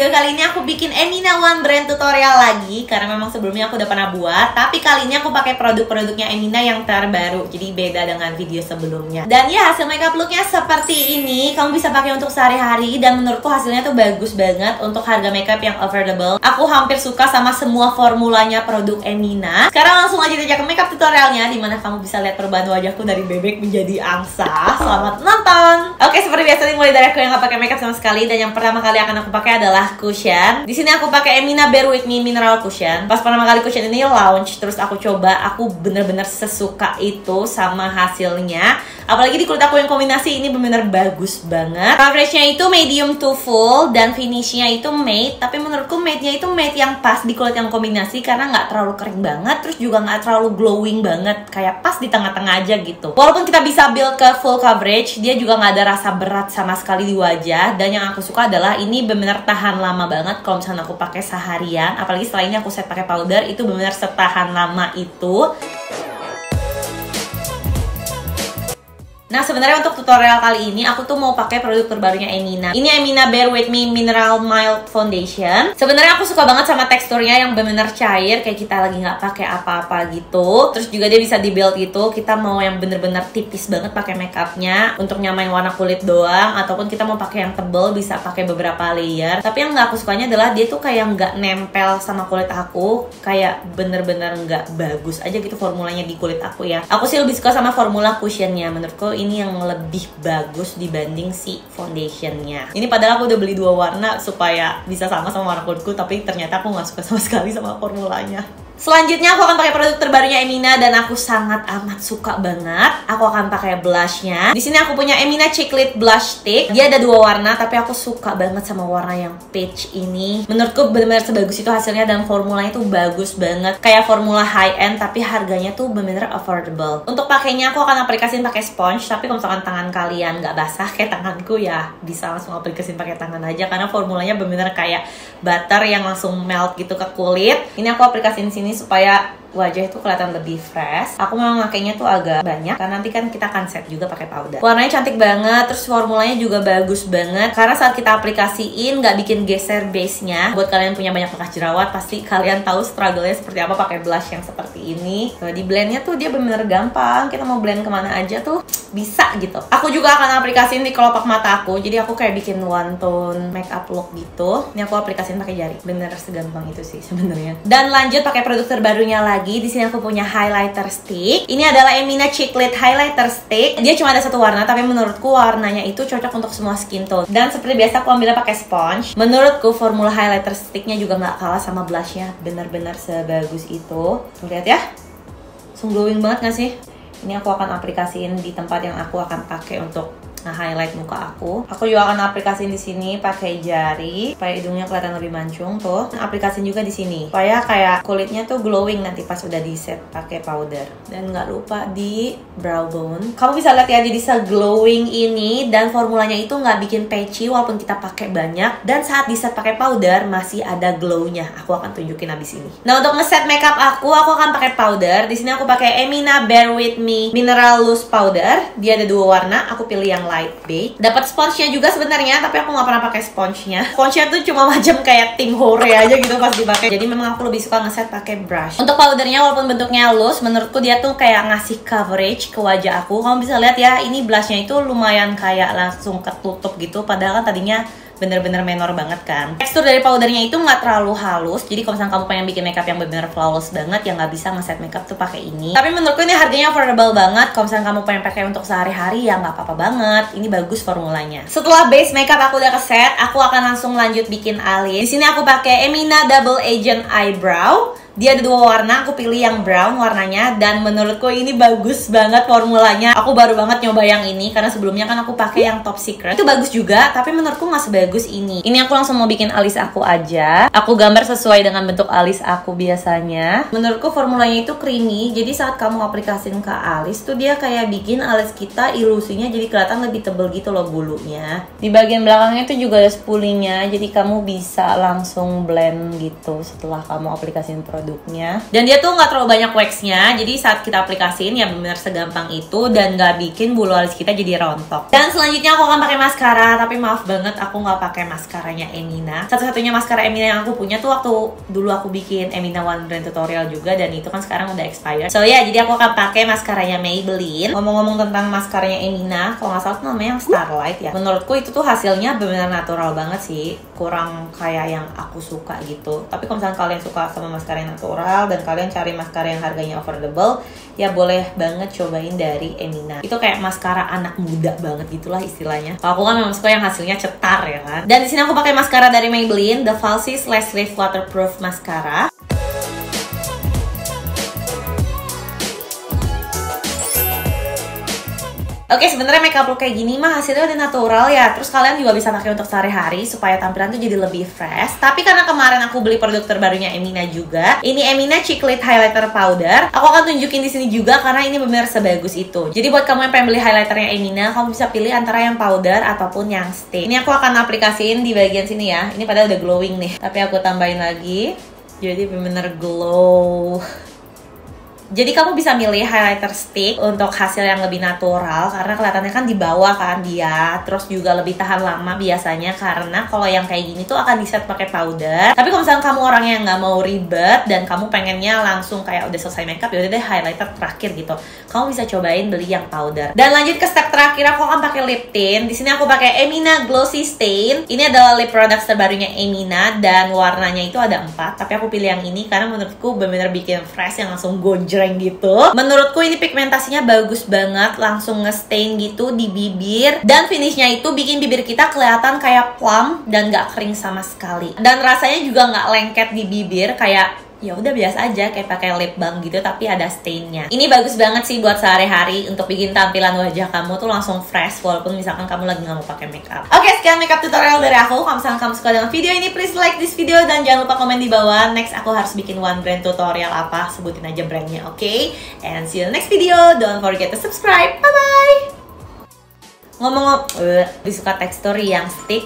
video kali ini aku bikin Emina One brand tutorial lagi karena memang sebelumnya aku udah pernah buat, tapi kali ini aku pakai produk-produknya Emina yang terbaru, jadi beda dengan video sebelumnya. Dan ya, hasil makeup looknya seperti ini. Kamu bisa pakai untuk sehari-hari dan menurutku hasilnya tuh bagus banget untuk harga makeup yang affordable. Aku hampir suka sama semua formulanya produk Emina. Sekarang langsung aja ke makeup tutorialnya, dimana kamu bisa lihat perubahan wajahku dari bebek menjadi angsa. Selamat nonton. Oke, seperti biasa dimulai dari aku yang gak pakai makeup sama sekali, dan yang pertama kali akan aku pakai adalah cushion. Di sini aku pakai Emina Bear With Me Mineral Cushion. Pas pertama kali cushion ini launch, terus aku coba, aku bener-bener sesuka itu sama hasilnya. Apalagi di kulit aku yang kombinasi ini bener-bener bagus banget. Coveragenya itu medium to full dan finishnya itu matte. Tapi menurutku matte-nya itu matte yang pas di kulit yang kombinasi karena nggak terlalu kering banget, terus juga nggak terlalu glowing banget, kayak pas di tengah-tengah aja gitu. Walaupun kita bisa build ke full coverage, dia juga nggak ada rasa berat sama sekali di wajah. Dan yang aku suka adalah ini bener-bener tahan lama banget kalau misalnya aku pakai seharian. Apalagi setelah ini aku set pakai powder, itu bener-bener setahan lama itu. Nah, sebenarnya untuk tutorial kali ini aku tuh mau pakai produk terbarunya Emina. Ini Emina Bear With Me Mineral Mild Foundation. Sebenarnya aku suka banget sama teksturnya yang bener-bener cair, kayak kita lagi nggak pakai apa-apa gitu. Terus juga dia bisa di-build gitu. Kita mau yang bener-bener tipis banget pakai makeupnya untuk nyamain warna kulit doang, ataupun kita mau pakai yang tebel bisa pakai beberapa layer. Tapi yang nggak aku sukanya adalah dia tuh kayak nggak nempel sama kulit aku, kayak bener-bener nggak bagus aja gitu formulanya di kulit aku ya. Aku sih lebih suka sama formula cushionnya. Menurutku ini yang lebih bagus dibanding si foundationnya. Ini padahal aku udah beli 2 warna supaya bisa sama warna kulitku, tapi ternyata aku nggak suka sama sekali sama formulanya. Selanjutnya aku akan pakai produk terbarunya Emina dan aku sangat amat suka banget. Aku akan pakai blushnya. Di sini aku punya Emina Chiclet Blush Stick. Dia ada 2 warna, tapi aku suka banget sama warna yang peach ini. Menurutku benar-benar sebagus itu hasilnya dan formulanya tuh bagus banget. Kayak formula high end, tapi harganya tuh benar-benar affordable. Untuk pakainya aku akan aplikasiin pakai sponge, tapi kalau misalkan tangan kalian nggak basah kayak tanganku ya bisa langsung aplikasiin pakai tangan aja karena formulanya benar-benar kayak butter yang langsung melt gitu ke kulit. Ini aku aplikasiin sini supaya wajah itu kelihatan lebih fresh. Aku memang makainya tuh agak banyak karena nanti kan kita akan set juga pakai powder. Warnanya cantik banget, terus formulanya juga bagus banget karena saat kita aplikasiin nggak bikin geser base-nya. Buat kalian punya banyak bekas jerawat, pasti kalian tahu struggle-nya seperti apa pakai blush yang seperti ini. Nah, di blendnya tuh dia bener-bener gampang. Kita mau blend kemana aja tuh bisa gitu. Aku juga akan aplikasiin di kelopak mata aku. Jadi aku kayak bikin one tone makeup look gitu. Ini aku aplikasiin pakai jari. Bener segampang itu sih sebenarnya. Dan lanjut pakai produk terbarunya lagi. Di sini aku punya highlighter stick. Ini adalah Emina Chiclet Highlighter Stick. Dia cuma ada 1 warna, tapi menurutku warnanya itu cocok untuk semua skin tone. Dan seperti biasa aku ambilnya pakai sponge. Menurutku formula highlighter sticknya juga nggak kalah sama blushnya. Benar-benar sebagus itu. Tuh, lihat ya, langsung glowing banget nggak sih? Ini aku akan aplikasiin di tempat yang aku akan pakai untuk highlight muka aku. Aku juga akan aplikasiin di sini pakai jari supaya hidungnya kelihatan lebih mancung tuh. Aplikasiin juga di sini supaya kayak kulitnya tuh glowing nanti pas udah di set pakai powder. Dan nggak lupa di brow bone. Kamu bisa lihat ya jadi se-glowing ini dan formulanya itu nggak bikin patchy walaupun kita pakai banyak. Dan saat di set pakai powder masih ada glownya. Aku akan tunjukin abis ini. Nah, untuk ngeset makeup aku akan pakai powder. Di sini aku pakai Emina Bear With Me Mineral Loose Powder. Dia ada 2 warna. Aku pilih yang light beige. Dapat sponsnya juga sebenarnya, tapi aku nggak pernah pakai sponsnya. Sponsnya tuh cuma macam kayak Tim Hore aja gitu pas dipakai. Jadi memang aku lebih suka ngeset pakai brush. Untuk powdernya walaupun bentuknya loose, menurutku dia tuh kayak ngasih coverage ke wajah aku. Kamu bisa lihat ya, ini blushnya itu lumayan kayak langsung ketutup gitu. Padahal kan tadinya bener-bener menor banget kan. Tekstur dari powdernya itu nggak terlalu halus. Jadi kalau misalnya kamu pengen bikin makeup yang bener-bener flawless banget, ya nggak bisa ngeset makeup tuh pakai ini. Tapi menurutku ini harganya affordable banget. Kalau misalnya kamu pengen pakai untuk sehari-hari ya nggak apa-apa banget. Ini bagus formulanya. Setelah base makeup aku udah keset, aku akan langsung lanjut bikin alis. Di sini aku pakai Emina Double Agent Eyebrow. Dia ada 2 warna, aku pilih yang brown warnanya. Dan menurutku ini bagus banget formulanya. Aku baru banget nyoba yang ini karena sebelumnya kan aku pakai yang Top Secret. Itu bagus juga, tapi menurutku nggak sebagus ini. Ini aku langsung mau bikin alis aku aja. Aku gambar sesuai dengan bentuk alis aku biasanya. Menurutku formulanya itu creamy, jadi saat kamu aplikasiin ke alis tuh dia kayak bikin alis kita ilusinya jadi kelihatan lebih tebel gitu loh bulunya. Di bagian belakangnya tuh juga ada spoolingnya, jadi kamu bisa langsung blend gitu setelah kamu aplikasiin produk produknya. Dan dia tuh nggak terlalu banyak waxnya, jadi saat kita aplikasiin ya benar segampang itu dan nggak bikin bulu alis kita jadi rontok. Dan selanjutnya aku akan pakai maskara, tapi maaf banget aku nggak pakai maskaranya Emina. Satu-satunya maskara Emina yang aku punya tuh waktu dulu aku bikin Emina One Brand tutorial juga, dan itu kan sekarang udah expired. So ya, jadi aku akan pakai maskaranya Maybelline. Ngomong-ngomong tentang maskaranya Emina, kalau nggak salah tuh namanya yang Starlight ya. Menurutku itu tuh hasilnya benar-benar natural banget sih, kurang kayak yang aku suka gitu. Tapi kalau misalnya kalian suka sama maskara yang natural dan kalian cari maskara yang harganya affordable, ya boleh banget cobain dari Emina. Itu kayak maskara anak muda banget gitulah istilahnya. Kalau aku kan memang suka yang hasilnya cetar ya kan. Dan di sini aku pakai maskara dari Maybelline, The Falsies Lash Lift Waterproof Mascara. Oke, sebenarnya makeup look kayak gini mah hasilnya udah natural ya. Terus kalian juga bisa pakai untuk sehari-hari supaya tampilan tuh jadi lebih fresh. Tapi karena kemarin aku beli produk terbarunya Emina juga, ini Emina Cheek Lid Highlighter Powder. Aku akan tunjukin di sini juga karena ini benar sebagus itu. Jadi buat kamu yang pengen beli highlighternya Emina, kamu bisa pilih antara yang powder ataupun yang stick. Ini aku akan aplikasiin di bagian sini ya. Ini padahal udah glowing nih, tapi aku tambahin lagi. Jadi bener-bener glow. Jadi kamu bisa milih highlighter stick untuk hasil yang lebih natural karena kelihatannya kan di bawah kan dia, terus juga lebih tahan lama biasanya karena kalau yang kayak gini tuh akan di-set pakai powder. Tapi kalau misalnya kamu orang yang nggak mau ribet dan kamu pengennya langsung kayak udah selesai makeup, ya udah deh highlighter terakhir gitu. Kamu bisa cobain beli yang powder. Dan lanjut ke step terakhir, aku akan pakai lip tint. Di sini aku pakai Emina Glossy Stain. Ini adalah lip product terbarunya Emina dan warnanya itu ada 4, tapi aku pilih yang ini karena menurutku benar-benar bikin fresh yang langsung gonjreng gitu. Menurutku ini pigmentasinya bagus banget, langsung nge-stain gitu di bibir, dan finishnya itu bikin bibir kita kelihatan kayak plump dan gak kering sama sekali. Dan rasanya juga gak lengket di bibir, kayak ya udah biasa aja kayak pakai lip balm gitu tapi ada stainnya. Ini bagus banget sih buat sehari-hari untuk bikin tampilan wajah kamu tuh langsung fresh walaupun misalkan kamu lagi nggak mau pakai makeup. Oke, sekian makeup tutorial dari aku. Kalau misalkan kamu suka dengan video ini, please like this video dan jangan lupa komen di bawah. Next aku harus bikin one brand tutorial apa, sebutin aja brandnya, oke? And see you in the next video. Don't forget to subscribe. Bye bye. Ngomong-ngomong, suka tekstur yang stick